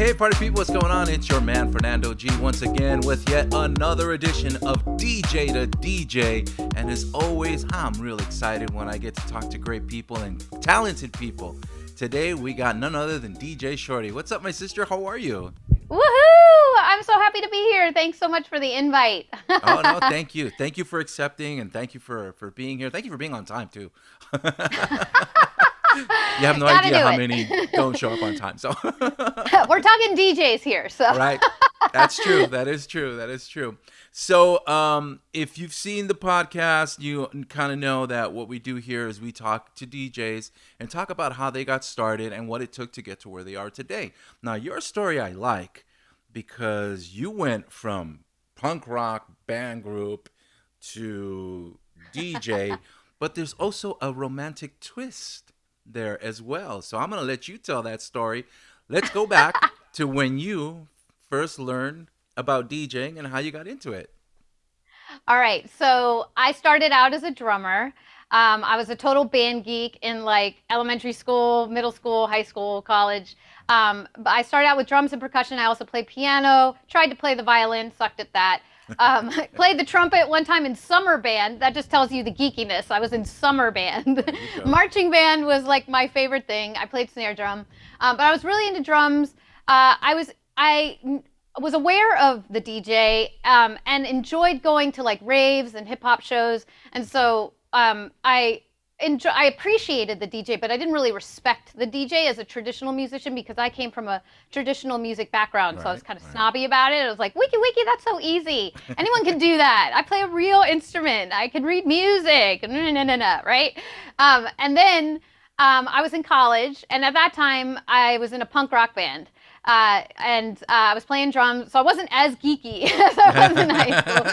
Hey, party people, what's going on? It's your man, Fernando G, once again with yet another edition of DJ to DJ. And as always, I'm real excited when I get to talk to great people and talented people. Today, we got none other than DJ Shortee. What's up, my sister? How are you? Woohoo! I'm so happy to be here. Thanks so much for the invite. Oh, no, thank you. Thank you for accepting, and thank you for being here. Thank you for being on time, too. You have no idea how many don't show up on time. So we're talking DJs here. So right, that's true. That is true. That is true. So if you've seen the podcast, you kind of know that what we do here is we talk to DJs and talk about how they got started and what it took to get to where they are today. Now, your story I like because you went from punk rock band group to DJ, but there's also a romantic twist there as well. So I'm going to let you tell that story. Let's go back to when you first learned about DJing and how you got into it. All right. So I started out as a drummer. I was a total band geek in like elementary school, middle school, high school, college. But I started out with drums and percussion. I also played piano, tried to play the violin, sucked at that. Played the trumpet one time in summer band. That just tells you the geekiness. I was in summer band. Marching band was like my favorite thing. I played snare drum, but I was really into drums. I was aware of the DJ and enjoyed going to like raves and hip hop shows, and so I appreciated the DJ, but I didn't really respect the DJ as a traditional musician because I came from a traditional music background. Right, so I was kind of snobby about it. I was like, wiki, that's so easy. Anyone can do that. I play a real instrument. I can read music. Right? And then I was in college, and at that time, I was in a punk rock band. And I was playing drums, so I wasn't as geeky as I was in high school.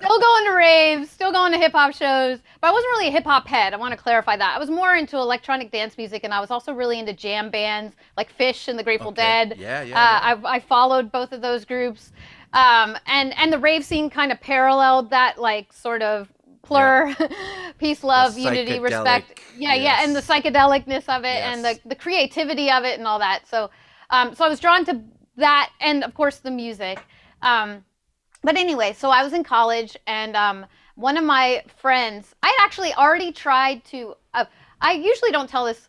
Still going to raves, still going to hip-hop shows, but I wasn't really a hip-hop head. I want to clarify that. I was more into electronic dance music, and I was also really into jam bands like Fish and the Grateful Dead. Yeah. I followed both of those groups, and the rave scene kind of paralleled that, like, sort of plur, peace, love, unity, respect. Yeah, and the psychedelicness of it, and the creativity of it and all that. So I was drawn to that, and of course the music. But anyway, so I was in college, and one of my friends, I had actually already tried to, I usually don't tell this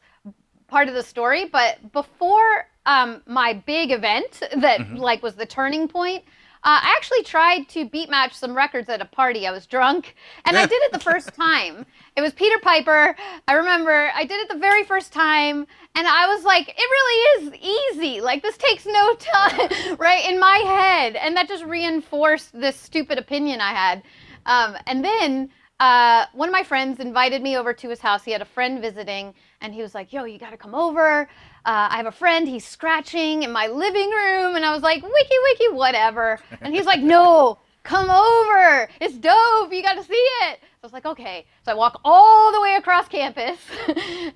part of the story, but before my big event that like was the turning point, I actually tried to beat match some records at a party. I was drunk, and I did it the first time. It was Peter Piper. I remember I did it the very first time, and I was like, it really is easy. Like, this takes no time, right, in my head. And that just reinforced this stupid opinion I had. And then one of my friends invited me over to his house. He had a friend visiting, and he was like, yo, you got to come over. I have a friend, he's scratching in my living room. And I was like, wiki, whatever. And he's like, no, come over. It's dope. You got to see it. So I was like, okay. So I walk all the way across campus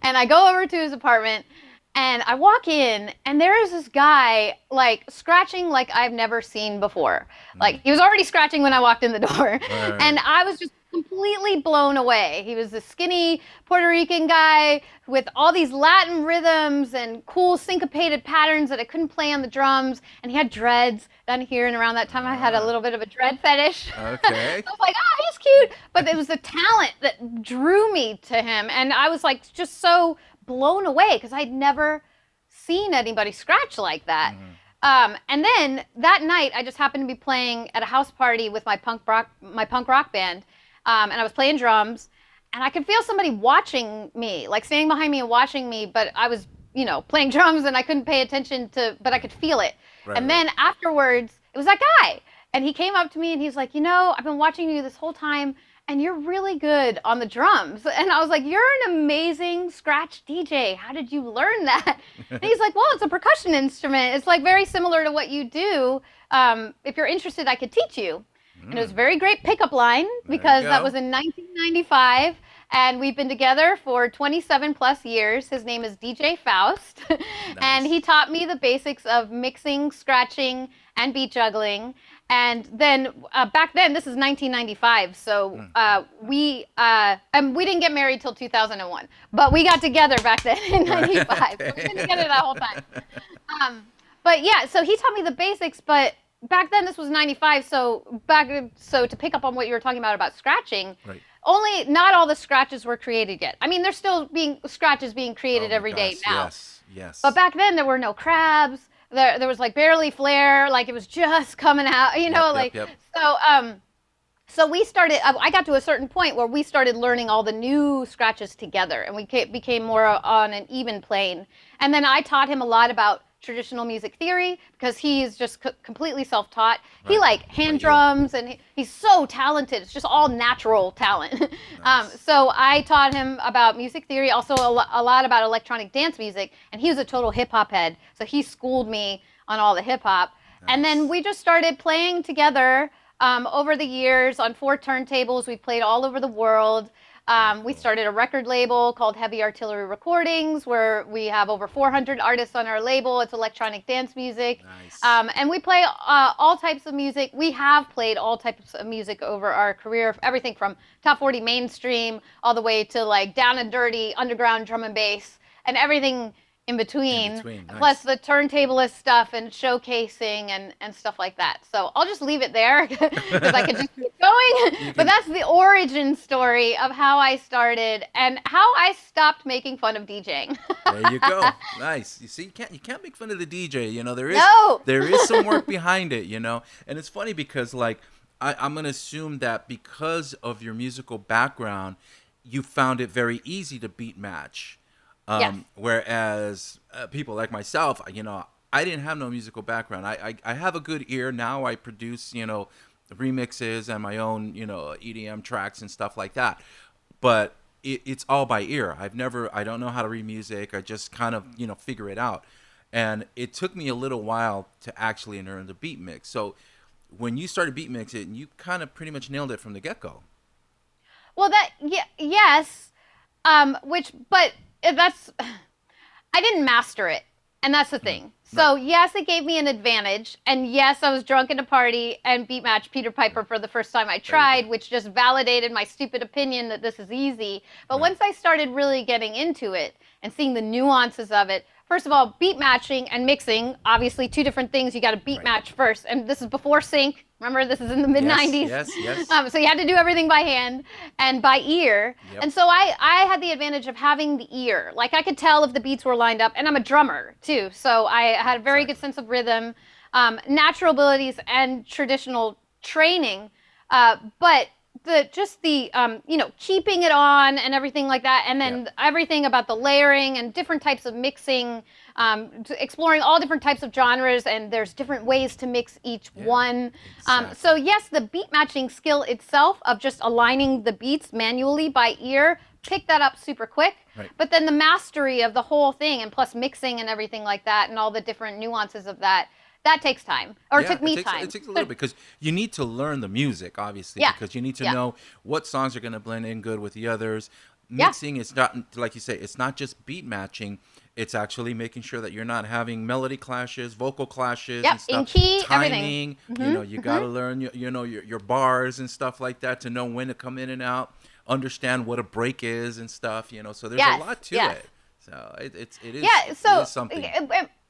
and I go over to his apartment, and I walk in, and there is this guy like scratching like I've never seen before. Like, he was already scratching when I walked in the door. And I was just completely blown away. He was a skinny Puerto Rican guy with all these Latin rhythms and cool syncopated patterns that I couldn't play on the drums, and he had dreads down here, and around that time I had a little bit of a dread fetish. Okay. So I was like, oh, he's cute. But it was the talent that drew me to him, and I was like just so blown away because I'd never seen anybody scratch like that. And then that night I just happened to be playing at a house party with my punk rock band. And I was playing drums, and I could feel somebody watching me, like standing behind me and watching me, but I was, playing drums, and I couldn't pay attention but I could feel it. Then afterwards, it was that guy, and he came up to me, and he's like, I've been watching you this whole time, and you're really good on the drums. And I was like, you're an amazing scratch DJ. How did you learn that? And he's like, well, it's a percussion instrument. It's like very similar to what you do. If you're interested, I could teach you. And it was a very great pickup line because that was in 1995, and we've been together for 27 plus years. His name is DJ Faust, and he taught me the basics of mixing, scratching, and beat juggling. And then back then, this is 1995, so we didn't get married till 2001, but we got together back then in 95. So we've been together that whole time. But yeah, so he taught me the basics, but back then this was 95, so to pick up on what you were talking about scratching, Right. only not all the scratches were created yet. I mean, there's still being scratches being created every day now. Yes, yes. But back then there were no crabs. There was like barely flare, like it was just coming out, you know, Yep. So we started, I got to a certain point where we started learning all the new scratches together, and we became more on an even plane. And then I taught him a lot about traditional music theory, because he is just completely self-taught. Right. He like hand drums, and he's so talented. It's just all natural talent. Nice. So I taught him about music theory, also a lot about electronic dance music, and he was a total hip-hop head. So he schooled me on all the hip-hop. Nice. And then we just started playing together over the years on 4 turntables. We played all over the world. We started a record label called Heavy Artillery Recordings, where we have over 400 artists on our label. It's electronic dance music. Nice. And we play all types of music. We have played all types of music over our career, everything from top 40 mainstream all the way to like down and dirty underground drum and bass, and everything in between. Nice. Plus the turntablist stuff and showcasing and stuff like that. So I'll just leave it there because I could just keep going. But that's the origin story of how I started and how I stopped making fun of DJing. There you go. Nice. You see, you can't make fun of the DJ. You know, there is some work behind it, you know. And it's funny because like I'm gonna assume that because of your musical background, you found it very easy to beat match. Yes. Whereas people like myself, you know, I didn't have no musical background. I have a good ear. Now I produce, you know, remixes and my own, you know, EDM tracks and stuff like that. But it's all by ear. I don't know how to read music. I just kind of, you know, figure it out. And it took me a little while to actually learn the beat mix. So when you started beat mixing, you kind of pretty much nailed it from the get-go. Well, yes. But I didn't master it, and that's the thing. So yes, it gave me an advantage, and yes, I was drunk at a party and beat matched Peter Piper for the first time I tried, which just validated my stupid opinion that this is easy. But once I started really getting into it and seeing the nuances of it, first of all, beat matching and mixing, obviously 2 different things. You got to beat match first, and this is before sync. Remember, this is in the mid-90s. Yes. So you had to do everything by hand and by ear. Yep. And so I had the advantage of having the ear. Like, I could tell if the beats were lined up, and I'm a drummer, too. So I had a very good sense of rhythm, natural abilities, and traditional training. But you know, keeping it on and everything like that, and then everything about the layering and different types of mixing, exploring all different types of genres, and there's different ways to mix each one. Exactly. So yes, the beat matching skill itself of just aligning the beats manually by ear, pick that up super quick. Right. But then the mastery of the whole thing, and plus mixing and everything like that, and all the different nuances of that takes time, or it took me time. It takes a little bit, because you need to learn the music, obviously, because you need to know what songs are going to blend in good with the others. Mixing is not, like you say, it's not just beat matching. It's actually making sure that you're not having melody clashes, vocal clashes, and stuff. In key, timing, everything. You know, you got to learn, you know, your bars and stuff like that to know when to come in and out, understand what a break is and stuff, you know. So there's a lot to it. So it is something.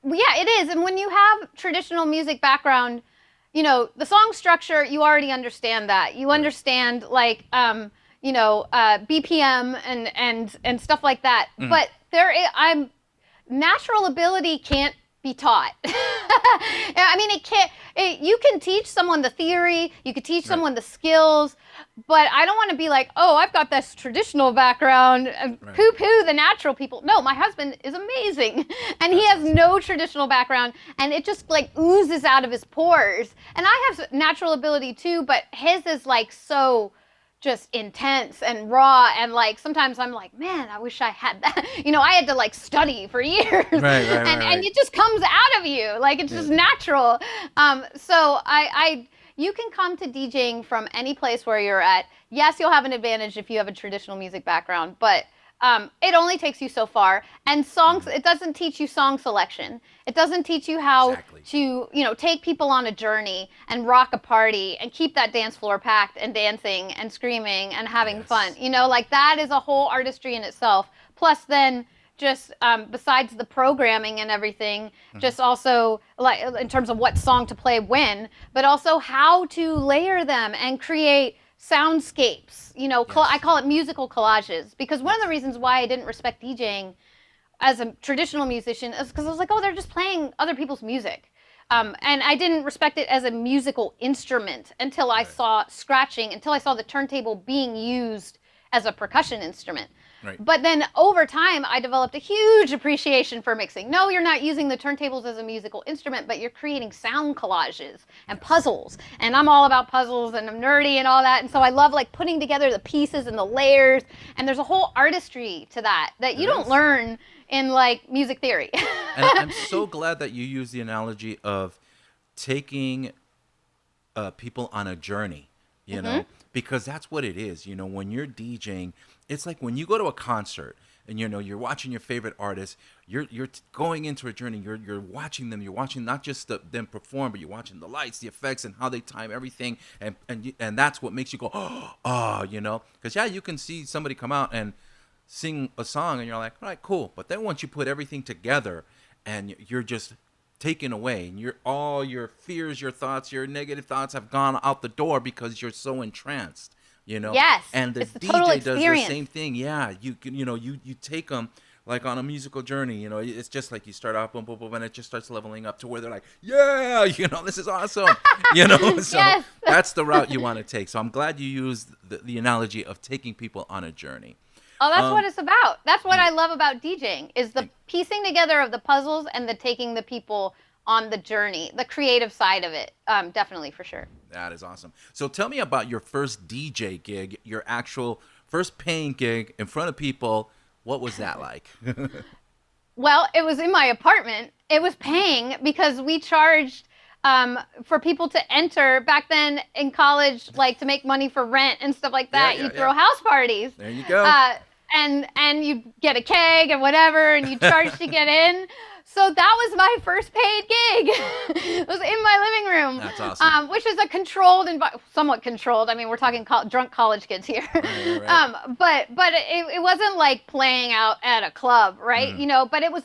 Yeah, it is. And when you have traditional music background, you know, the song structure, you already understand that. You understand, like, you know, BPM and stuff like that. But natural ability can't be taught. I mean, you can teach someone the theory, you could teach someone the skills, but I don't want to be like, oh, I've got this traditional background, and poo-poo the natural people. No, my husband is amazing, and he has no traditional background, and it just like oozes out of his pores. And I have natural ability too, but his is like so just intense and raw, and like sometimes I'm like, man, I wish I had that. You know, I had to like study for years, and it just comes out of you, like it's just natural. So you can come to DJing from any place where you're at. Yes, you'll have an advantage if you have a traditional music background, but it only takes you so far. And songs, it doesn't teach you song selection. It doesn't teach you how to, you know, take people on a journey and rock a party and keep that dance floor packed and dancing and screaming and having fun. You know, like that is a whole artistry in itself. Plus then just besides the programming and everything, just also like in terms of what song to play when, but also how to layer them and create soundscapes. I call it musical collages, because one of the reasons why I didn't respect DJing as a traditional musician is because I was like, oh, they're just playing other people's music. And I didn't respect it as a musical instrument until I saw scratching, until I saw the turntable being used as a percussion instrument. Right. But then over time, I developed a huge appreciation for mixing. No, you're not using the turntables as a musical instrument, but you're creating sound collages and puzzles. And I'm all about puzzles, and I'm nerdy and all that. And so I love like putting together the pieces and the layers. And there's a whole artistry to that you don't learn in like music theory. And I'm so glad that you use the analogy of taking people on a journey, you know, because that's what it is. When you're DJing, it's like when you go to a concert and you're watching your favorite artist, you're going into a journey. You're watching them. You're watching not just them perform, but you're watching the lights, the effects, and how they time everything. And that's what makes you go, because you can see somebody come out and sing a song and you're like, all right, cool. But then once you put everything together and you're just taken away, and all your fears, your thoughts, your negative thoughts have gone out the door because you're so entranced. Yes, and the DJ does the same thing. Yeah, you take them like on a musical journey. It's just like you start off boom, boom, boom, and it just starts leveling up to where they're like, yeah, this is awesome. So yes. That's the route you want to take. So I'm glad you used the analogy of taking people on a journey. Oh, that's what it's about. That's what I love about DJing, is the piecing together of the puzzles and the taking the people on the journey, the creative side of it. Definitely, for sure. That is awesome. So tell me about your first DJ gig, your actual first paying gig in front of people. What was that like? Well, it was in my apartment. It was paying because we charged for people to enter back then in college, like to make money for rent and stuff like that. You'd throw house parties. There you go. And you get a keg and whatever, and you charge to get in. So that was my first paid gig. It was in my living room. That's awesome. Which is a controlled, somewhat controlled. I mean, we're talking drunk college kids here. Right. But it wasn't like playing out at a club, right? But it was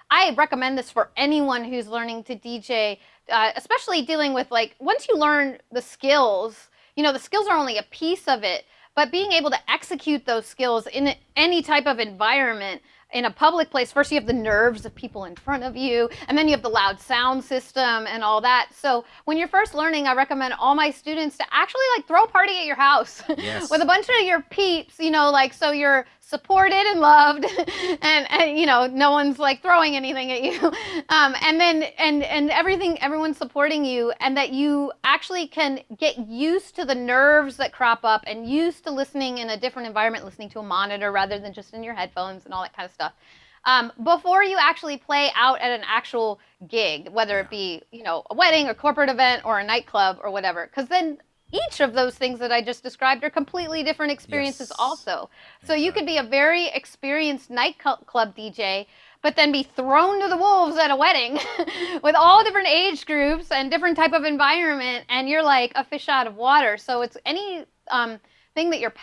I recommend this for anyone who's learning to DJ, especially dealing with once you learn the skills, the skills are only a piece of it, but being able to execute those skills in any type of environment, in a public place, first you have the nerves of people in front of you, and then you have the loud sound system and all that. So when you're first learning, I recommend all my students to actually throw a party at your house with a bunch of your peeps, so you're supported and loved, and no one's throwing anything at you, and then everyone's supporting you, and that you actually can get used to the nerves that crop up and used to listening in a different environment, listening to a monitor rather than just in your headphones and all that kind of stuff, before you actually play out at an actual gig, whether it be a wedding, a corporate event, or a nightclub or whatever, because then each of those things that I just described are completely different experiences also. So you could be a very experienced nightclub DJ, but then be thrown to the wolves at a wedding with all different age groups and different type of environment, and you're like a fish out of water. So it's any thing that you're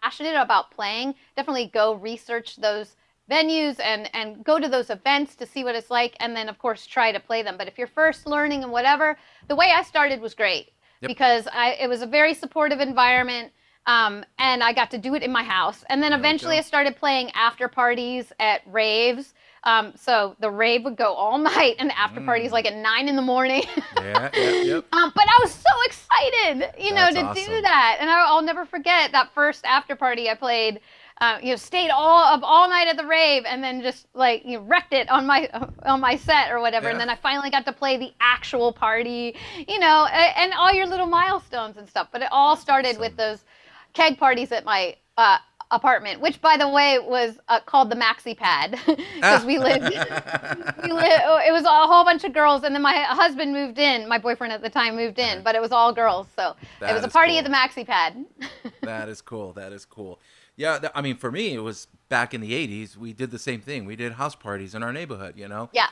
passionate about playing, definitely go research those venues and go to those events to see what it's like, and then of course try to play them. But if you're first learning and whatever, the way I started was great. Yep. Because it was a very supportive environment, and I got to do it in my house. And then eventually I started playing after parties at raves. So the rave would go all night, and the after parties at 9 in the morning. Yep. But I was so excited, to awesome. do that. And I'll never forget that first after party I played. Stayed all night at the rave, and then just wrecked it on my set or whatever. And then I finally got to play the actual party, and all your little milestones and stuff. But it all started with those keg parties at my apartment, which by the way was called the Maxi Pad, because we lived. It was a whole bunch of girls, and then my husband moved in. My boyfriend at the time moved in, but it was all girls. So it was a party at the Maxi Pad. That is cool. That is cool. Yeah, I mean, for me, it was back in the 80s. We did the same thing. We did house parties in our neighborhood, Yeah.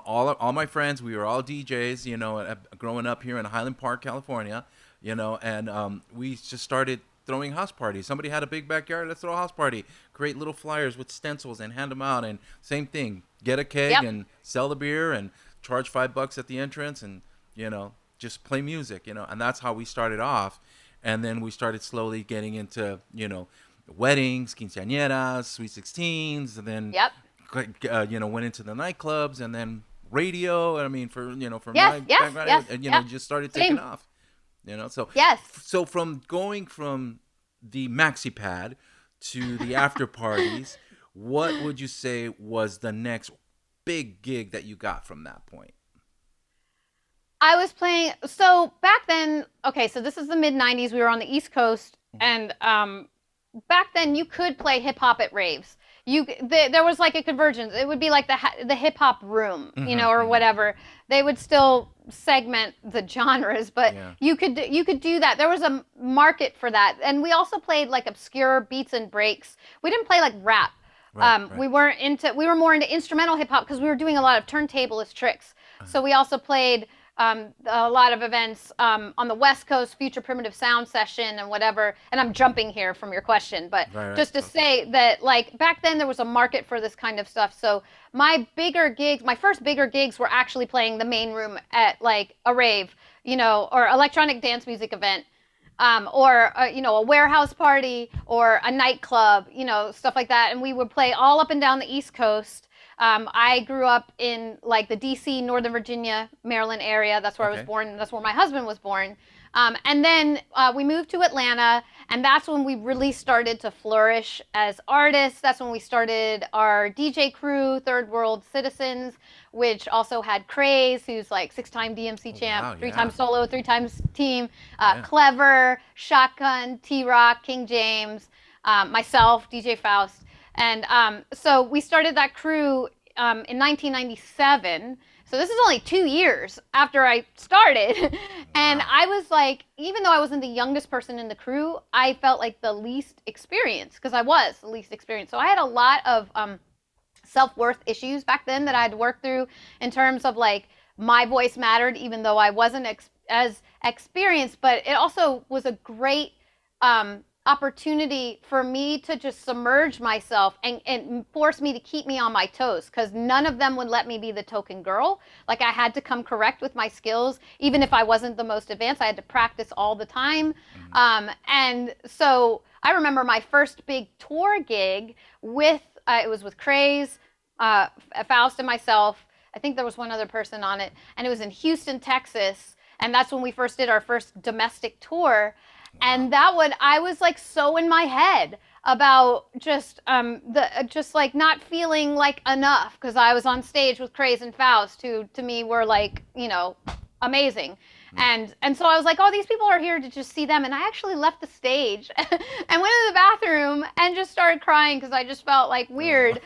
All my friends, we were all DJs, growing up here in Highland Park, California, and we just started throwing house parties. Somebody had a big backyard, let's throw a house party. Create little flyers with stencils and hand them out. And same thing, get a keg and sell the beer and charge $5 at the entrance and, just play music, and that's how we started off. And then we started slowly getting into, weddings, quinceañeras, sweet 16s, and then, went into the nightclubs and then radio. I mean, for my background, and, just started taking off, So from going from the maxi pad to the after parties, what would you say was the next big gig that you got from that point? I was playing, so back then, okay, so this is the mid-90s, we were on the East Coast, and back then you could play hip-hop at raves. There was like a convergence. It would be like the hip-hop room, or whatever. They would still segment the genres, but you could do that. There was a market for that. And we also played like obscure beats and breaks. We didn't play like rap. Right. We were more into instrumental hip-hop because we were doing a lot of turntablist tricks. So we also played a lot of events on the West Coast, Future Primitive Sound Session and whatever. And I'm jumping here from your question, but just to say that like back then there was a market for this kind of stuff. So my first bigger gigs were actually playing the main room at like a rave, or electronic dance music event, or a warehouse party or a nightclub, stuff like that. And we would play all up and down the East Coast. I grew up in like the DC, Northern Virginia, Maryland area. That's where I was born. That's where my husband was born. And then we moved to Atlanta, and that's when we really started to flourish as artists. That's when we started our DJ crew, Third World Citizens, which also had Craze, who's like 6-time DMC champ, 3-time solo, 3-times team, Clever, Shotgun, T-Rock, King James, myself, DJ Faust. And so we started that crew in 1997. So this is only 2 years after I started. And I was like, even though I wasn't the youngest person in the crew, I felt like the least experienced because I was the least experienced. So I had a lot of self-worth issues back then that I had to work through in terms of like my voice mattered, even though I wasn't as experienced. But it also was a great opportunity for me to just submerge myself and force me to keep me on my toes because none of them would let me be the token girl. Like I had to come correct with my skills. Even if I wasn't the most advanced, I had to practice all the time. And so I remember my first big tour gig it was with Craze, Faust and myself. I think there was one other person on it. And it was in Houston, Texas. And that's when we first did our first domestic tour. And I was like so in my head about just like not feeling like enough because I was on stage with Craze and Faust, who to me were like, amazing. And so I was like, oh, these people are here to just see them. And I actually left the stage and went to the bathroom and just started crying because I just felt like weird.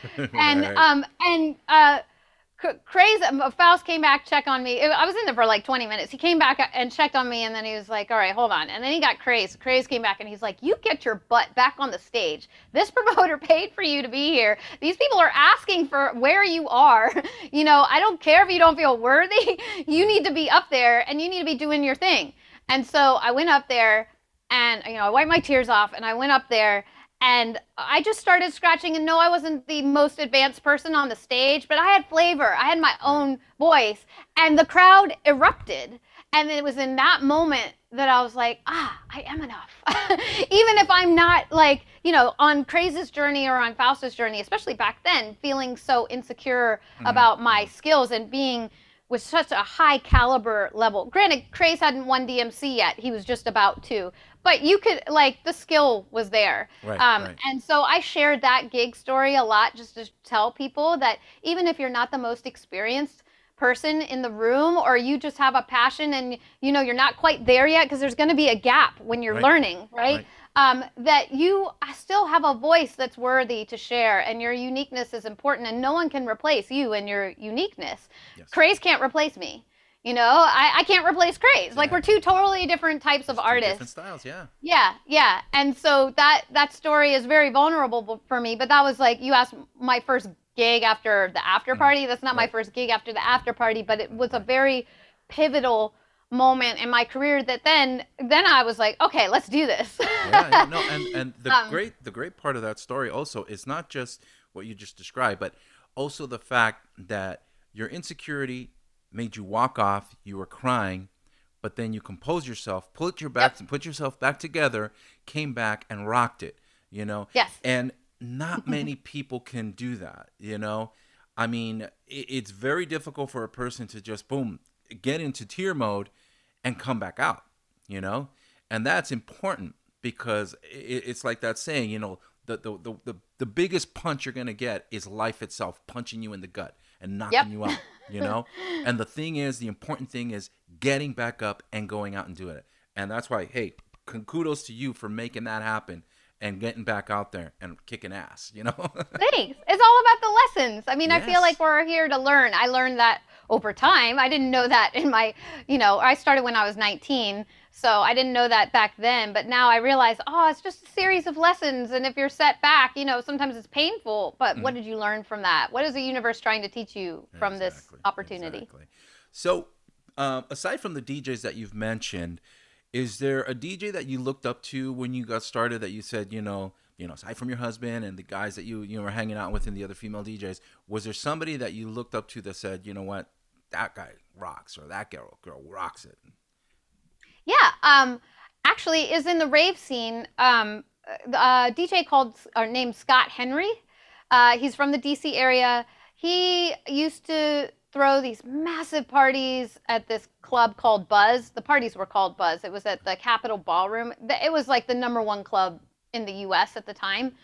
Crazy. Faust came back, checked on me. I was in there for like 20 minutes. He came back and checked on me, and then he was like, all right, hold on. And then he got Craze. Craze came back, and he's like, you get your butt back on the stage. This promoter paid for you to be here. These people are asking for where you are. I don't care if you don't feel worthy. You need to be up there, and you need to be doing your thing. And so I went up there, and I wiped my tears off, and I went up there, and I just started scratching, and no, I wasn't the most advanced person on the stage, but I had flavor. I had my own voice, and the crowd erupted. And it was in that moment that I was like, I am enough. Even if I'm not like, on Craze's journey or on Faust's journey, especially back then, feeling so insecure about my skills and being with such a high caliber level. Granted, Craze hadn't won DMC yet. He was just about to. But you could, the skill was there. Right. And so I shared that gig story a lot just to tell people that even if you're not the most experienced person in the room or you just have a passion and, you're not quite there yet because there's going to be a gap when you're learning, right? That you still have a voice that's worthy to share and your uniqueness is important and no one can replace you and your uniqueness. Yes. Craze can't replace me. I can't replace Craze. Yeah. Like we're two totally different types of artists. Different styles, yeah. Yeah. And so that story is very vulnerable for me. But that was like, you asked my first gig after the after party. That's not my first gig after the after party, but it was a very pivotal moment in my career that then I was like, okay, let's do this. No, and the great part of that story also is not just what you just described, but also the fact that your insecurity made you walk off, you were crying, but then you composed yourself, put yourself back together, came back and rocked it, you know? Yes. And not many people can do that, you know? I mean, it's very difficult for a person to just boom, get into tear mode and come back out, you know? And that's important because it's like that saying, you know, the biggest punch you're going to get is life itself punching you in the gut and knocking you out, you know? And the important thing is getting back up and going out and doing it. And that's why, hey, kudos to you for making that happen and getting back out there and kicking ass, you know? Thanks. It's all about the lessons. I mean, Yes. I feel like we're here to learn. I learned that over time. I didn't know that in my, I started when I was 19. So I didn't know that back then. But now I realize, it's just a series of lessons. And if you're set back, sometimes it's painful. But what did you learn from that? What is the universe trying to teach you from this opportunity? Exactly. So aside from the DJs that you've mentioned, is there a DJ that you looked up to when you got started that you said, aside from your husband and the guys that you were hanging out with and the other female DJs, was there somebody that you looked up to that said, you know what, that guy rocks or that girl rocks it? Yeah. Actually, is in the rave scene. A DJ named Scott Henry. He's from the DC area. He used to throw these massive parties at this club called Buzz. The parties were called Buzz. It was at the Capitol Ballroom. It was like the #1 club in the U.S. at the time.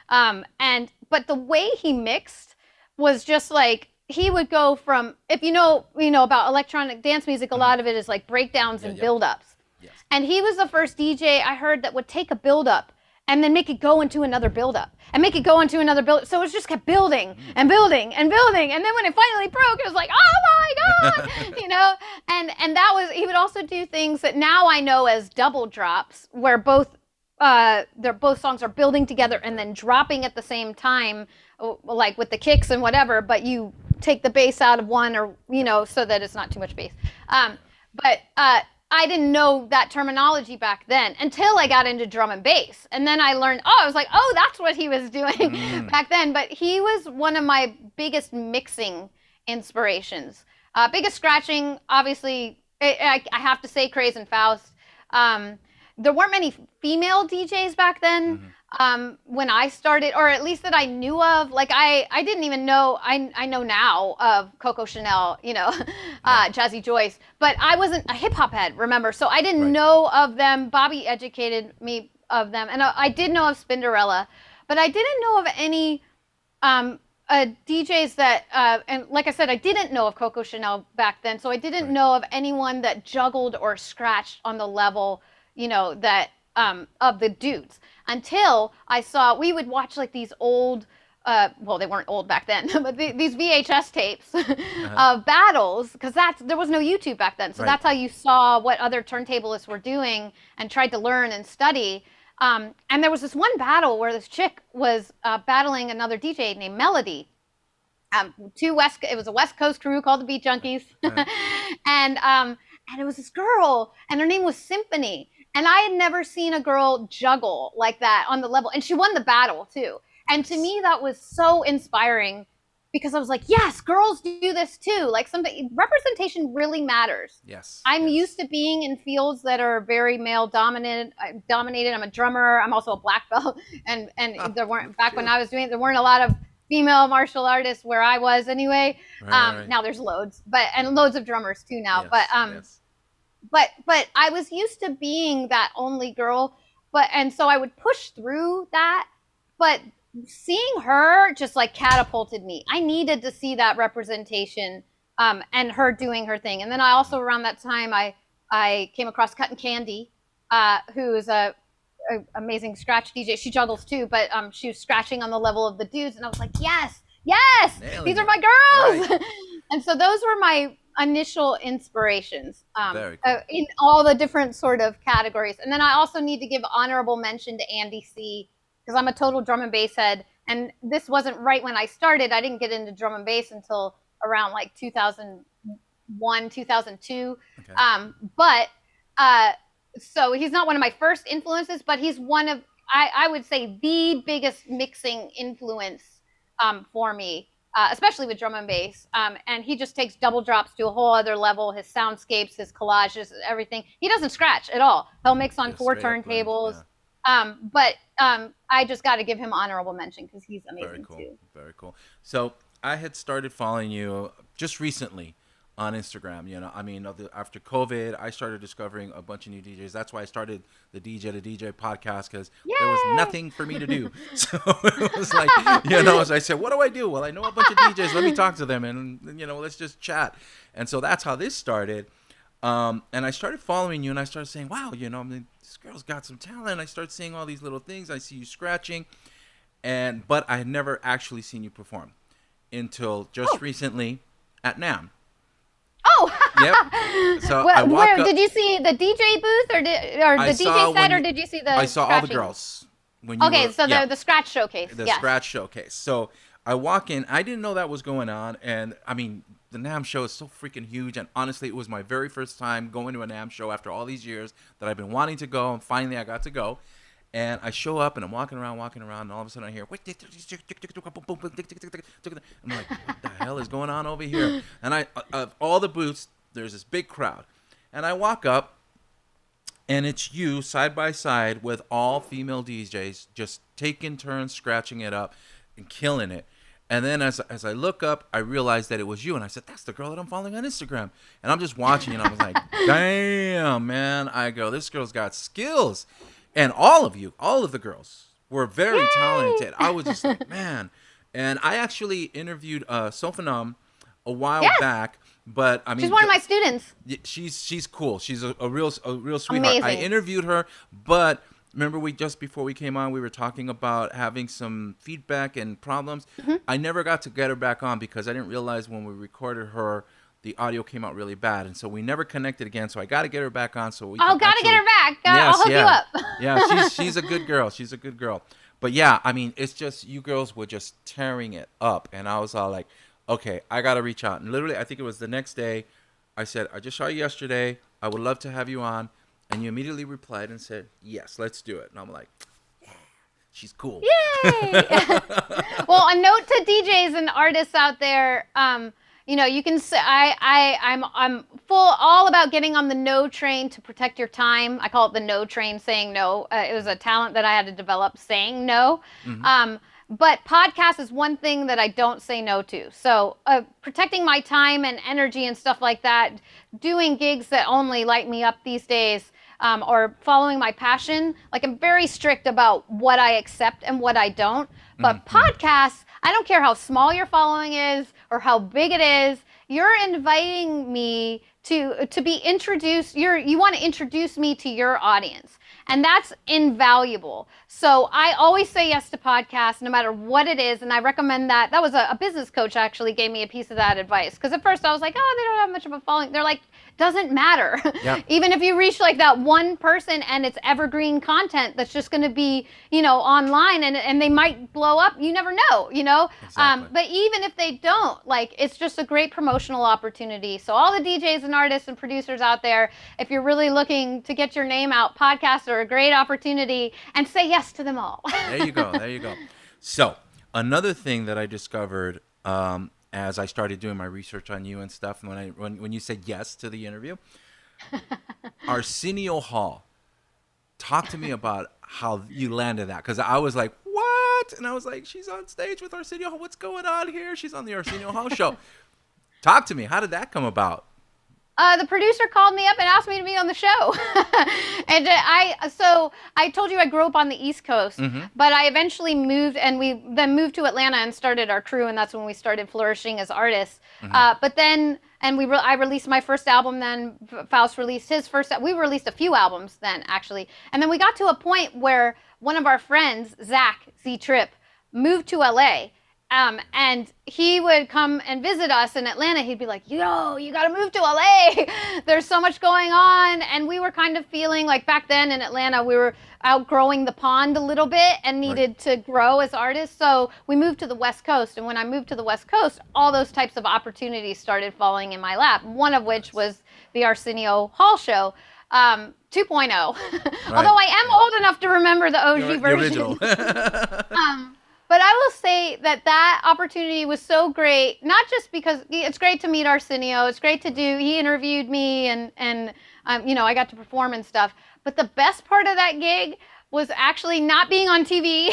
But the way he mixed was just like, he would go from, if you know about electronic dance music, a lot of it is like breakdowns and build-ups. Yes. And he was the first DJ I heard that would take a build-up and then make it go into another build-up and make it go into another build. So it just kept building and building and building. And then when it finally broke, it was like, oh my God, And that was, he would also do things that now I know as double drops, where both songs are building together and then dropping at the same time, like with the kicks and whatever, but you take the bass out of one, or, so that it's not too much bass. But I didn't know that terminology back then until I got into drum and bass. And then I learned, I was like, that's what he was doing back then. But he was one of my biggest mixing inspirations. Biggest scratching, obviously, I have to say Craze and Faust. There weren't many female DJs back then. When I started, or at least that I knew of. Like I didn't even know, I know now of Coco Chanel, Jazzy Joyce, but I wasn't a hip hop head, remember? So I didn't know of them. Bobby educated me of them. And I did know of Spinderella, but I didn't know of any DJs that, and like I said, I didn't know of Coco Chanel back then. So I didn't know of anyone that juggled or scratched on the level, that of the dudes, until I saw, we would watch like these old, well, they weren't old back then, but these VHS tapes of battles, because there was no YouTube back then. So that's how you saw what other turntablists were doing and tried to learn and study. And there was this one battle where this chick was battling another DJ named Melody. It was a West Coast crew called the Beat Junkies. And it was this girl, and her name was Symphony. And I had never seen a girl juggle like that on the level. And she won the battle, too. And to me, that was so inspiring, because I was like, yes, girls do this, too. Like, representation really matters. Yes. I'm used to being in fields that are very male dominated. I'm a drummer. I'm also a black belt. And there weren't, back when I was doing it, there weren't a lot of female martial artists where I was anyway. Now there's loads, and loads of drummers, too, now. Yes, But I was used to being that only girl, and so I would push through that, but seeing her just like catapulted me. I needed to see that representation, and her doing her thing. And then I also, around that time, I came across Cuttin' Candy, who's a amazing scratch DJ. She juggles too, but she was scratching on the level of the dudes, and I was like, yes, these are my girls. Right. And so those were my initial inspirations, Very cool. In all the different sort of categories. And then I also need to give honorable mention to Andy C, because I'm a total drum and bass head. And this wasn't right when I started. I didn't get into drum and bass until around like 2000, 2001, 2002. Okay. But so he's not one of my first influences, but he's one of, I would say, the biggest mixing influence for me, especially with drum and bass. And he just takes double drops to a whole other level. His soundscapes, his collages, everything. He doesn't scratch at all. He'll mix on 4 turntables. But I just got to give him honorable mention because he's amazing too. Very cool. So I had started following you just recently on Instagram. I mean, after COVID, I started discovering a bunch of new DJs. That's why I started the DJ to DJ podcast, because there was nothing for me to do. So it was like, so I said, what do I do? Well, I know a bunch of DJs. Let me talk to them and, let's just chat. And so that's how this started. And I started following you and I started saying, wow, I mean, this girl's got some talent. I started seeing all these little things. I see you scratching. But I had never actually seen you perform until just recently at NAMM. Oh, yep. So where did you see the DJ booth or the DJ set, or did you see the? I saw all the girls. The scratch showcase. The scratch showcase. So I walk in. I didn't know that was going on, and I mean, the NAMM show is so freaking huge. And honestly, it was my very first time going to a NAMM show after all these years that I've been wanting to go, and finally I got to go. And I show up and I'm walking around, and all of a sudden I hear, I'm like, what the hell is going on over here? And of all the booths, there's this big crowd. And I walk up, and it's you side by side with all female DJs, just taking turns, scratching it up and killing it. And then as I look up, I realized that it was you. And I said, that's the girl that I'm following on Instagram. And I'm just watching, and I was like, damn, man. I go, this girl's got skills. And all of the girls were very talented. I was just like, man. And I actually interviewed Sophanum a while back, but I mean, she's one of my students. She's cool. She's a real sweetheart. Amazing. I interviewed her, but remember just before we came on, we were talking about having some feedback and problems. Mm-hmm. I never got to get her back on because I didn't realize when we recorded her, the audio came out really bad, and so we never connected again. So I got to get her back on. So we get her back. I'll hook you up. Yeah, she's a good girl. She's a good girl. But yeah, I mean, it's just you girls were just tearing it up, and I was all like, okay, I got to reach out. And literally, I think it was the next day, I said, I just saw you yesterday. I would love to have you on, and you immediately replied and said, yes, let's do it. And I'm like, yeah, she's cool. Yay! Well, a note to DJs and artists out there. You can say I'm all about getting on the no train to protect your time. I call it the no train, saying no. It was a talent that I had to develop, saying no. Mm-hmm. But podcast is one thing that I don't say no to. So protecting my time and energy and stuff like that, doing gigs that only light me up these days, or following my passion. Like, I'm very strict about what I accept and what I don't. But podcasts, I don't care how small your following is or how big it is. You're inviting me to be introduced. You want to introduce me to your audience. And that's invaluable. So I always say yes to podcasts, no matter what it is. And I recommend that. That was a business coach actually gave me a piece of that advice. Because at first I was like, oh, they don't have much of a following. They're like, doesn't matter. Yep. Even if you reach like that one person and it's evergreen content that's just going to be, online and they might blow up. You never know, Exactly. But even if they don't, like, it's just a great promotional opportunity. So all the DJs and artists and producers out there, if you're really looking to get your name out, podcasts are a great opportunity, and say yes to them all. There you go. So another thing that I discovered, as I started doing my research on you and stuff, and when you said yes to the interview, Arsenio Hall. Talk to me about how you landed that, because I was like, what? And I was like, she's on stage with Arsenio Hall. What's going on here? She's on the Arsenio Hall show. Talk to me. How did that come about? The producer called me up and asked me to be on the show. And I told you I grew up on the East Coast, but I eventually moved, and we then moved to Atlanta and started our crew, and that's when we started flourishing as artists. But then, I released my first album then, Faust released his first, we released a few albums then, actually. And then we got to a point where one of our friends, Zach Z Trip, moved to LA. And he would come and visit us in Atlanta. He'd be like, yo, you got to move to LA. There's so much going on. And we were kind of feeling like back then in Atlanta, we were outgrowing the pond a little bit and needed to grow as artists. So we moved to the West Coast. And when I moved to the West Coast, all those types of opportunities started falling in my lap, one of which was the Arsenio Hall show. 2.0. Although I am old enough to remember the OG version. But I will say that opportunity was so great, not just because it's great to meet Arsenio, it's great to he interviewed me and I got to perform and stuff. But the best part of that gig was actually not being on TV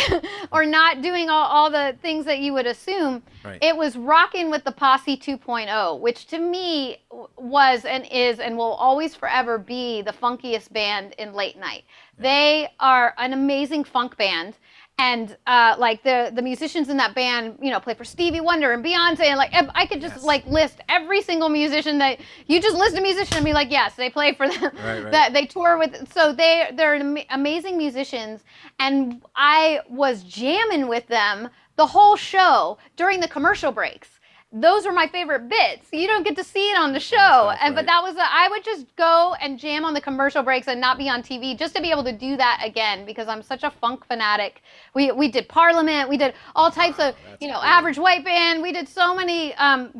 or not doing all the things that you would assume. It was rocking with the Posse 2.0, which to me was and is and will always forever be the funkiest band in late night. They are an amazing funk band. And like the musicians in that band, play for Stevie Wonder and Beyonce, and like I could just like list every single musician that you just list a musician and be like, yes, they play for them. That they tour with. So they're amazing musicians, and I was jamming with them the whole show during the commercial breaks. Those are my favorite bits. You don't get to see it on the show. But that was, I would just go and jam on the commercial breaks and not be on TV just to be able to do that again because I'm such a funk fanatic. We did Parliament. We did all types of, Average White Band. We did so many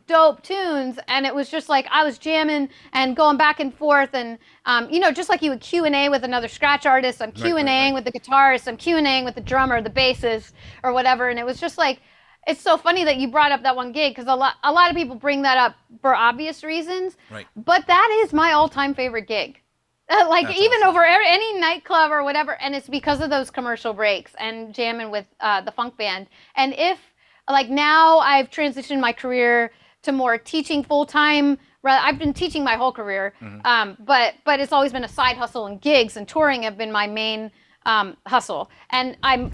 dope tunes. And it was just like I was jamming and going back and forth. And, just like you would Q&A with another scratch artist. I'm Q&Ing with the guitarist. I'm Q&Ing with the drummer, the bassist, or whatever. And it was just like, it's so funny that you brought up that one gig because a lot of people bring that up for obvious reasons. But that is my all-time favorite gig. That's even awesome. Over any nightclub or whatever, and it's because of those commercial breaks and jamming with the funk band. And if now I've transitioned my career to more teaching full-time. I've been teaching my whole career, but it's always been a side hustle, and gigs and touring have been my main hustle. And I've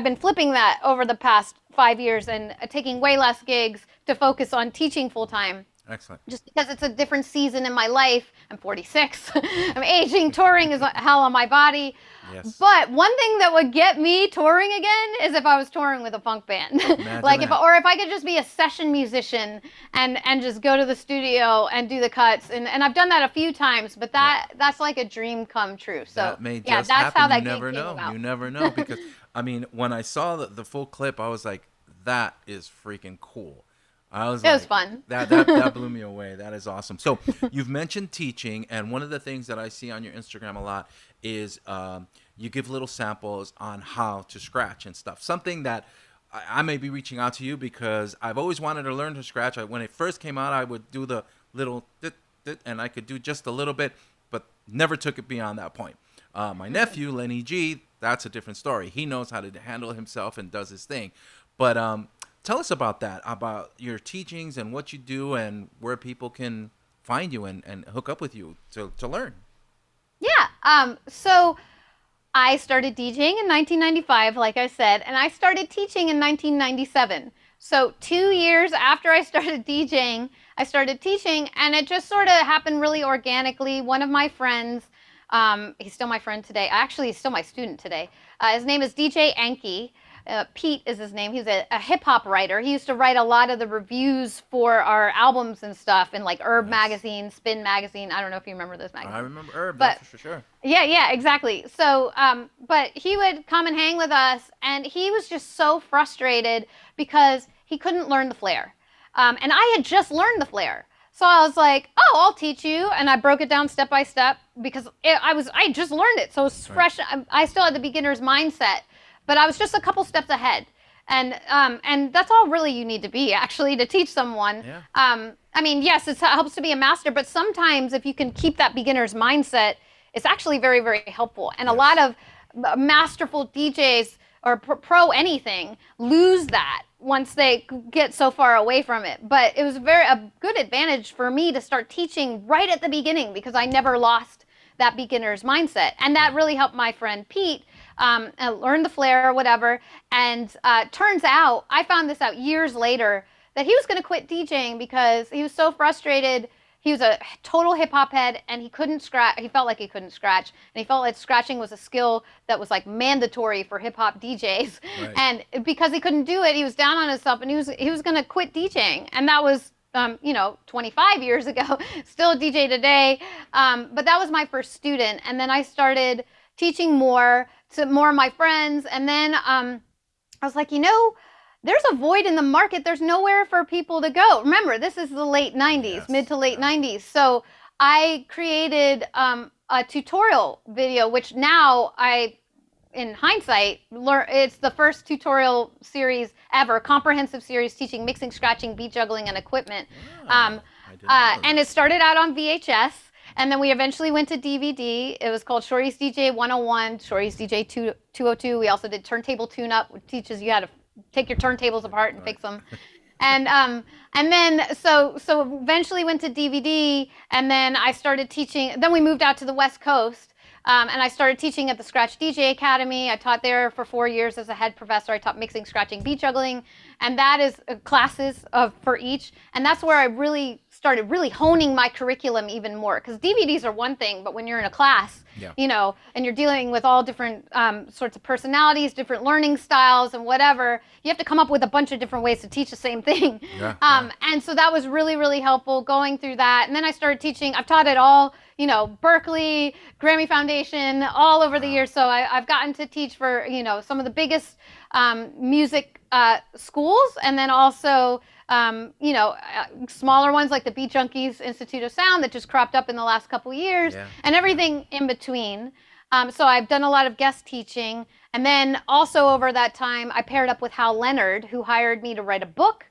been flipping that over the past 5 years and taking way less gigs to focus on teaching full time. Excellent. Just because it's a different season in my life. I'm 46. I'm aging. Touring is hell on my body. Yes. But one thing that would get me touring again is if I was touring with a funk band. If I could just be a session musician and just go to the studio and do the cuts. And I've done that a few times, but that's like a dream come true. So that may just that's happen. how that you never gig know. came about. You never know because when I saw the full clip, I was like, that is freaking cool. It was fun. That blew me away. That is awesome. So you've mentioned teaching, and one of the things that I see on your Instagram a lot is you give little samples on how to scratch and stuff. Something that I may be reaching out to you because I've always wanted to learn to scratch. When it first came out, I would do the little and I could do just a little bit, but never took it beyond that point. My nephew, Lenny G, that's a different story. He knows how to handle himself and does his thing. But tell us about that, about your teachings and what you do and where people can find you and hook up with you to learn. Yeah. So I started DJing in 1995, like I said, and I started teaching in 1997. So 2 years after I started DJing, I started teaching, and it just sort of happened really organically. One of my friends, he's still my friend today. Actually, he's still my student today. His name is DJ Anki. Pete is his name. He's a hip-hop writer. He used to write a lot of the reviews for our albums and stuff in like Herb magazine, Spin magazine. I don't know if you remember those magazines. I remember Herb, that's for sure. Yeah, exactly. So, but he would come and hang with us, and he was just so frustrated because he couldn't learn the flare. And I had just learned the flare. So I was like, oh, I'll teach you. And I broke it down step by step because I just learned it. So it was fresh. I still had the beginner's mindset. But I was just a couple steps ahead. And that's all really you need to be, actually, to teach someone. Yeah. I mean, yes, it helps to be a master, but sometimes if you can keep that beginner's mindset, it's actually very, very helpful. And a lot of masterful DJs or pro anything lose that once they get so far away from it. But it was a good advantage for me to start teaching right at the beginning because I never lost that beginner's mindset. And that really helped my friend Pete learn the flare or whatever. And turns out, I found this out years later, that he was going to quit DJing because he was so frustrated. he was a total hip hop head, and he couldn't scratch. He felt like he couldn't scratch, and he felt like scratching was a skill that was like mandatory for hip hop DJs. Right. And because he couldn't do it, he was down on himself, and he was going to quit DJing, and that was 25 years ago. Still a DJ today, but that was my first student, and then I started teaching more to more of my friends, and then I was like, there's a void in the market. There's nowhere for people to go. Remember, this is the late 90s, mid to late 90s. So I created a tutorial video, which now in hindsight, it's the first tutorial series ever, comprehensive series teaching mixing, scratching, beat juggling, and equipment. And it started out on VHS. And then we eventually went to DVD. It was called Shortee's DJ 101, Shortee's DJ 202. We also did Turntable Tune-Up, which teaches you how to take your turntables apart and fix them. And then so eventually went to DVD, and then I started teaching. Then we moved out to the West Coast, and I started teaching at the Scratch DJ Academy. I taught there for 4 years as a head professor. I taught mixing, scratching, beat juggling, and that is classes for each. And that's where I really started honing my curriculum even more, because DVDs are one thing, but when you're in a class, and you're dealing with all different sorts of personalities, different learning styles and whatever, you have to come up with a bunch of different ways to teach the same thing. And so that was really, really helpful going through that. And then I started teaching. I've taught at all, Berkeley, Grammy Foundation, all over the years. So I've gotten to teach for, some of the biggest music schools, and then also smaller ones like the Beat Junkies Institute of Sound that just cropped up in the last couple years, and everything in between. So I've done a lot of guest teaching, and then also over that time I paired up with Hal Leonard, who hired me to write a book,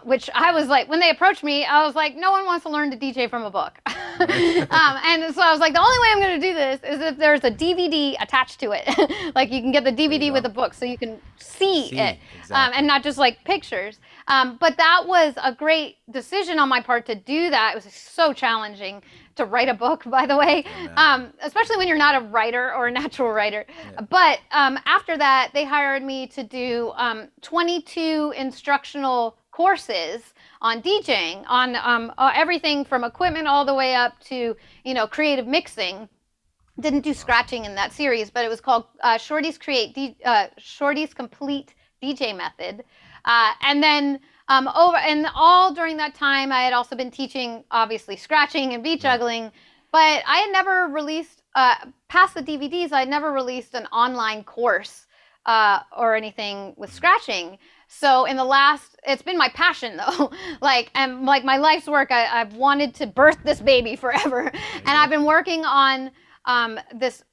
which I was like, when they approached me, I was like, no one wants to learn to DJ from a book. And so I was like, the only way I'm going to do this is if there's a DVD attached to it. Like you can get the DVD with the book so you can see it, exactly. And not just like pictures. But that was a great decision on my part to do that. It was so challenging to write a book, by the way, especially when you're not a writer or a natural writer. But after that, they hired me to do 22 instructional courses on DJing, on everything from equipment all the way up to, creative mixing. Didn't do scratching in that series, but it was called Shortee's Complete DJ Method. And then all during that time, I had also been teaching, obviously, scratching and beat juggling, but I had never released, past the DVDs, I had never released an online course or anything with scratching. So it's been my passion though, and my life's work. I've wanted to birth this baby forever, and I've been working on this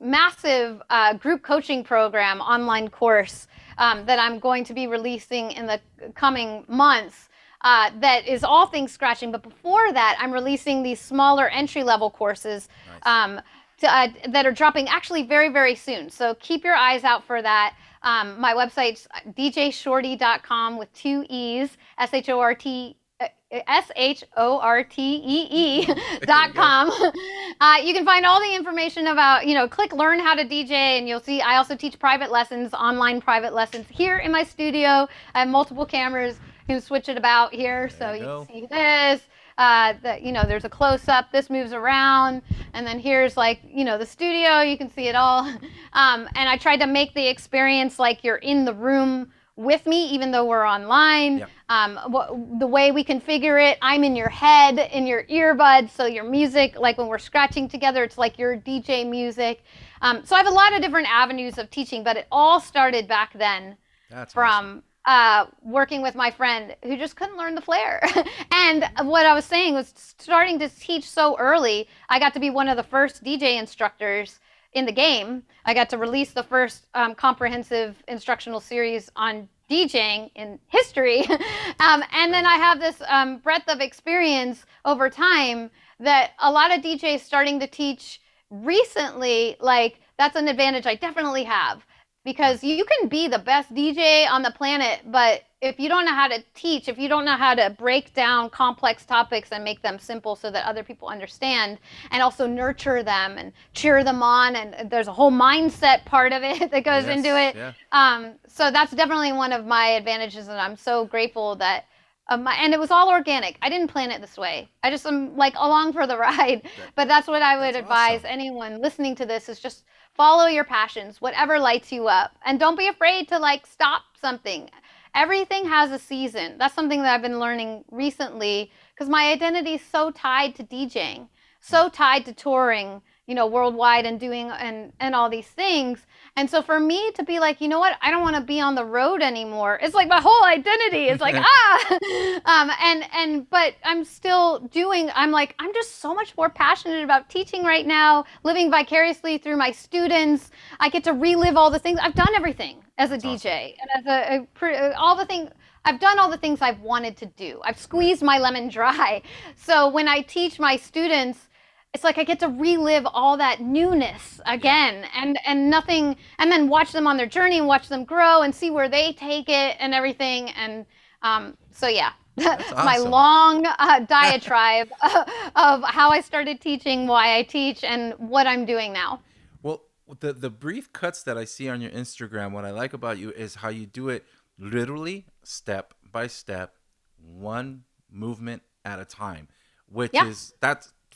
massive group coaching program, online course that I'm going to be releasing in the coming months. That is all things scratching. But before that, I'm releasing these smaller entry-level courses that are dropping actually very, very soon. So keep your eyes out for that. My website's djshortee.com with 2 E's, SHORTEE.com. You can find all the information about, click learn how to DJ, and you'll see I also teach private lessons, online private lessons here in my studio. I have multiple cameras. You can switch it about here, so you can see this. There's a close-up, this moves around, and then here's the studio, you can see it all. And I tried to make the experience like you're in the room with me, even though we're online. The way we configure it, I'm in your head, in your earbuds, so your music, like when we're scratching together, it's like your DJ music. So I have a lot of different avenues of teaching, but it all started back then. That's from awesome. Working with my friend who just couldn't learn the flare. And what I was saying was, starting to teach so early, I got to be one of the first DJ instructors in the game. I got to release the first comprehensive instructional series on DJing in history. And then I have this breadth of experience over time that a lot of DJs starting to teach recently, that's an advantage I definitely have. Because you can be the best DJ on the planet, but if you don't know how to teach, if you don't know how to break down complex topics and make them simple so that other people understand, and also nurture them and cheer them on, and there's a whole mindset part of it that goes into it. Yeah. So that's definitely one of my advantages, and I'm so grateful that And it was all organic. I didn't plan it this way. I just am like along for the ride. But that's what I would advise awesome. anyone listening to this is just follow your passions, whatever lights you up. And don't be afraid to like stop something. Everything has a season. That's something that I've been learning recently because my identity is so tied to DJing, so tied to touring, worldwide and doing and all these things. And so for me to be like, you know what, I don't want to be on the road anymore. It's like my whole identity is like, but I'm still doing, I'm just so much more passionate about teaching right now, living vicariously through my students. I get to relive all the things. I've done everything as a DJ and as all the things. I've done all the things I've wanted to do. I've squeezed my lemon dry. So when I teach my students, it's like I get to relive all that newness again and nothing, and then watch them on their journey and watch them grow and see where they take it and everything. And so yeah, that's awesome. My long diatribe of how I started teaching, why I teach, and what I'm doing now. Well, the brief cuts that I see on your Instagram, what I like about you is how you do it literally step by step, one movement at a time, which is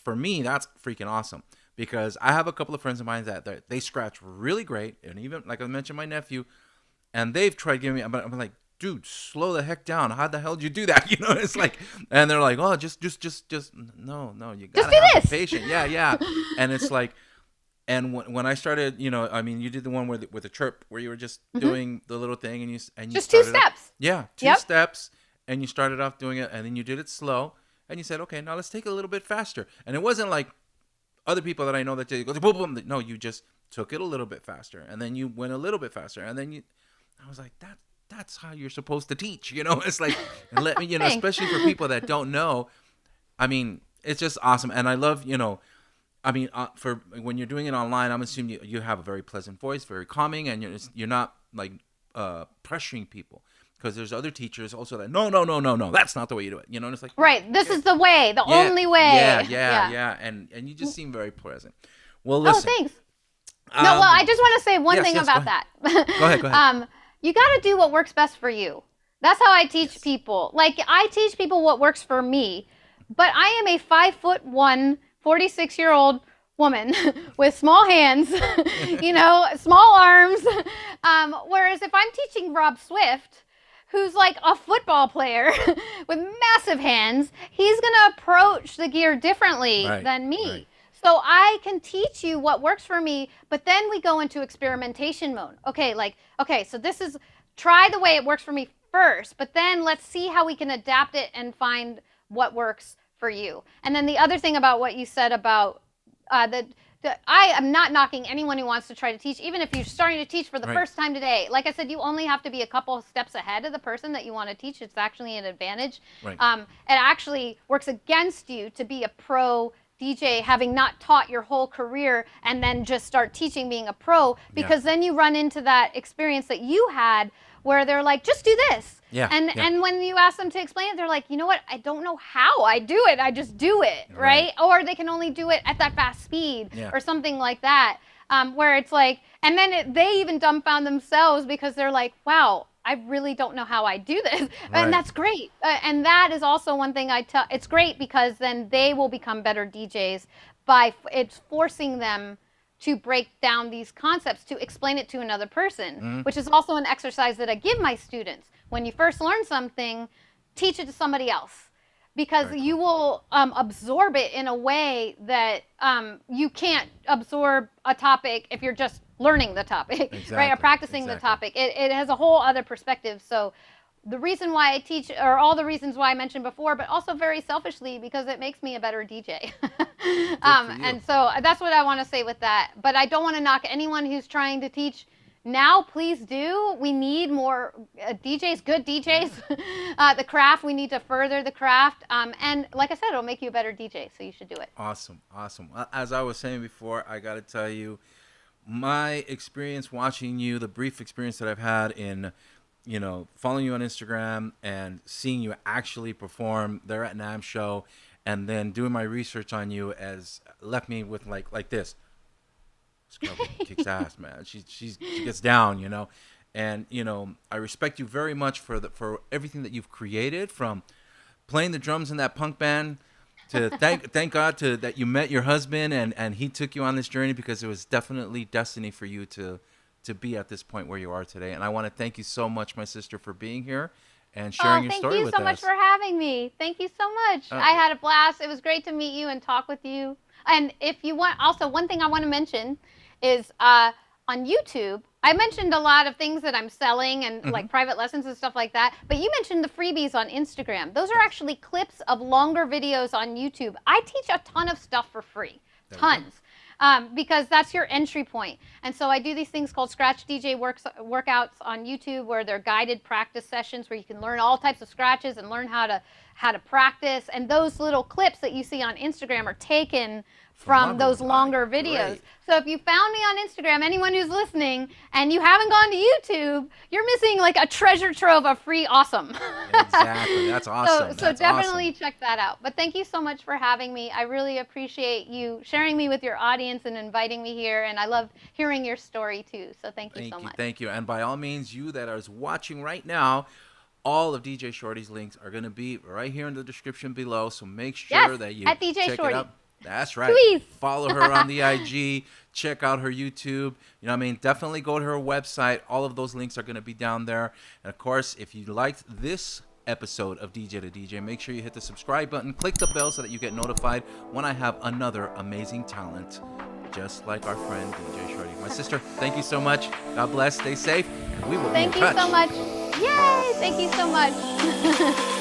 for me, that's freaking awesome because I have a couple of friends of mine that they scratch really great. And even like I mentioned, my nephew, and they've tried giving me, but I'm like, dude, slow the heck down. How the hell did you do that? It's like, and they're like, oh, just no, you gotta have the patience. Yeah. And it's like, and when I started, I mean, you did the one with the chirp where you were just doing the little thing and you just 2 steps. Two steps, and you started off doing it, and then you did it slow. And you said, okay, now let's take it a little bit faster. And it wasn't like other people that I know that go boom, boom. No, you just took it a little bit faster. And then you went a little bit faster. And then I was like, that's how you're supposed to teach. It's like, and let me, especially for people that don't know. I mean, it's just awesome. And I love, I mean, for when you're doing it online, I'm assuming you have a very pleasant voice, very calming, and you're not like pressuring people. Because there's other teachers also that no, that's not the way you do it. And it's like right, this is the way, the only way. Yeah, and you just seem very pleasant. Well, listen. Oh, thanks. No, well, I just want to say one thing about that. Go ahead. You got to do what works best for you. That's how I teach people. Like I teach people what works for me, but I am a 5'1", 46-year-old woman with small hands, small arms. Whereas if I'm teaching Rob Swift, who's like a football player with massive hands, he's going to approach the gear differently than me. Right. So I can teach you what works for me, but then we go into experimentation mode. Okay, so this is, try the way it works for me first, but then let's see how we can adapt it and find what works for you. And then the other thing about what you said about I am not knocking anyone who wants to try to teach, even if you're starting to teach for the first time today. Like I said, you only have to be a couple of steps ahead of the person that you want to teach. It's actually an advantage. Right. It actually works against you to be a pro DJ having not taught your whole career and then just start teaching being a pro, because then you run into that experience that you had where they're like, just do this. And when you ask them to explain it, they're like, you know what? I don't know how I do it. I just do it, right? Or they can only do it at that fast speed or something like that, where it's like, and then they even dumbfound themselves because they're like, wow, I really don't know how I do this. And that's great. And that is also one thing I tell. It's great because then they will become better DJs by it's forcing them to break down these concepts, to explain it to another person, which is also an exercise that I give my students. When you first learn something, teach it to somebody else, because you will absorb it in a way that you can't absorb a topic if you're just learning the topic, right? Or practicing the topic. It has a whole other perspective. So the reason why I teach, or all the reasons why I mentioned before, but also very selfishly because it makes me a better DJ. And so that's what I want to say with that. But I don't want to knock anyone who's trying to teach now. Please do. We need more DJs, good DJs. The craft, we need to further the craft. And like I said, it'll make you a better DJ, so you should do it. Awesome. As I was saying before, I got to tell you, my experience watching you, the brief experience that I've had in following you on Instagram and seeing you actually perform there at NAMM show, and then doing my research on you has left me with like this. This girl kicks ass, man. She gets down, and I respect you very much for everything that you've created, from playing the drums in that punk band, to thank God that you met your husband and he took you on this journey, because it was definitely destiny for you to be at this point where you are today. And I want to thank you so much, my sister, for being here and sharing your story with us. Thank you so much for having me. Thank you so much. I had a blast. It was great to meet you and talk with you. And if you want, also one thing I want to mention is on YouTube, I mentioned a lot of things that I'm selling and like private lessons and stuff like that. But you mentioned the freebies on Instagram. Those are actually clips of longer videos on YouTube. I teach a ton of stuff for free, tons. Because that's your entry point. And so I do these things called Scratch DJ workouts on YouTube, where they're guided practice sessions where you can learn all types of scratches and learn how to practice. And those little clips that you see on Instagram are taken from those longer videos. Great. So if you found me on Instagram, anyone who's listening, and you haven't gone to YouTube, you're missing like a treasure trove of free awesome. Exactly. That's awesome. So definitely check that out. But thank you so much for having me. I really appreciate you sharing me with your audience and inviting me here. And I love hearing your story too. So thank you so much. Thank you. And by all means, you that are watching right now, all of DJ Shortee's links are going to be right here in the description below. So make sure that you at DJ check Shortee. it out. That's right. Please. Follow her on the IG. Check out her YouTube. You know what I mean? Definitely go to her website. All of those links are going to be down there. And, of course, if you liked this episode of DJ to DJ, make sure you hit the subscribe button. Click the bell so that you get notified when I have another amazing talent, just like our friend DJ Shortee. My sister, thank you so much. God bless. Stay safe. And we will be in touch. Thank you so much. Yay! Thank you so much.